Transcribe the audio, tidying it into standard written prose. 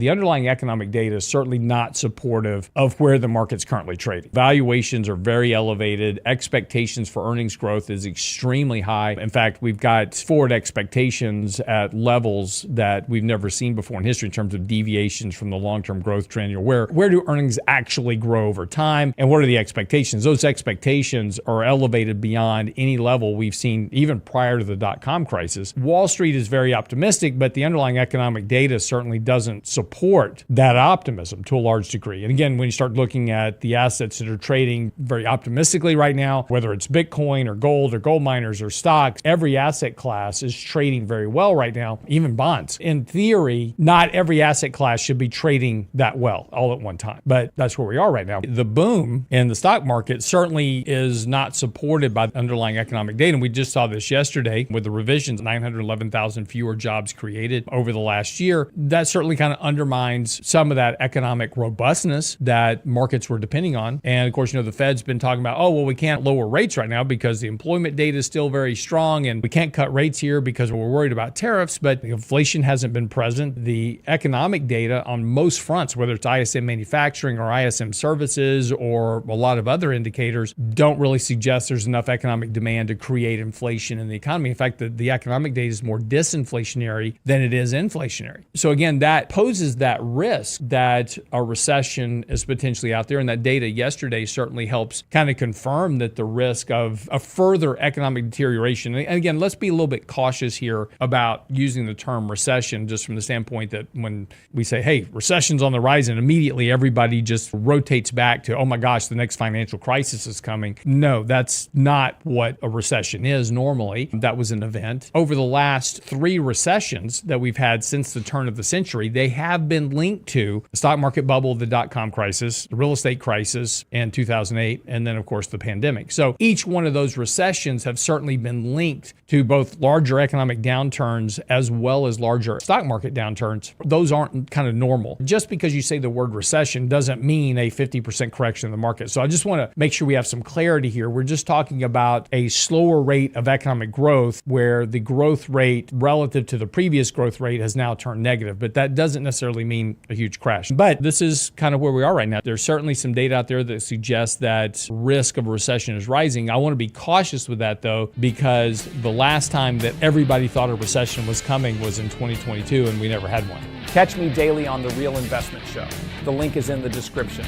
the underlying economic data is certainly not supportive of where the market's currently trading. Valuations are very elevated. Expectations for earnings growth is extremely high. In fact, we've got forward expectations at levels that we've never seen before in history in terms of deviations from the long-term growth trend. Where do earnings actually grow over time, and what are the expectations? Those expectations are elevated beyond any level we've seen even prior to the dot-com crisis. Wall Street is very optimistic, but the underlying economic data certainly doesn't support that optimism to a large degree. And again, when you start looking at the assets that are trading very optimistically right now, whether it's Bitcoin or gold miners or stocks, every asset class is trading very well right now, even bonds. In theory, not every asset class should be trading that well all at one time, but that's where we are right now. The boom in the stock market certainly is not supported by the underlying economic data. And we just saw this yesterday with the revisions, 911,000 fewer jobs created over the last year. That certainly kind of undermines some of that economic robustness that markets were depending on. And of course, the Fed's been talking about, we can't lower rates right now because the employment data is still very strong and we can't cut rates here because we're worried about tariffs, but inflation hasn't been present. The economic data on most fronts, whether it's ISM manufacturing or ISM services or a lot of other indicators, don't really suggest there's enough economic demand to create inflation in the economy. In fact, the economic data is more disinflationary than it is inflationary. So again, that poses that risk that a recession is potentially out there. And that data yesterday certainly helps kind of confirm that the risk of a further economic deterioration. And again, let's be a little bit cautious here about using the term recession, just from the standpoint that when we say, hey, recession's on the rise, and immediately everybody just rotates back to, oh my gosh, the next financial crisis is coming. No, that's not what a recession is normally. That was an event. Over the last 3 recessions that we've had since the turn of the century, they have been linked to the stock market bubble, the dot-com crisis, the real estate crisis in 2008, and then of course the pandemic. So each one of those recessions have certainly been linked to both larger economic downturns as well as larger stock market downturns. Those aren't kind of normal. Just because you say the word recession doesn't mean a 50% correction in the market. So I just want to make sure we have some clarity here. We're just talking about a slower rate of economic growth where the growth rate relative to the previous growth rate has now turned negative, but that doesn't necessarily mean a huge crash. But this is kind of where we are right now. There's certainly some data out there that suggests that risk of a recession is rising. I want to be cautious with that though, because the last time that everybody thought a recession was coming was in 2022 and we never had one. Catch me daily on The Real Investment Show. The link is in the description.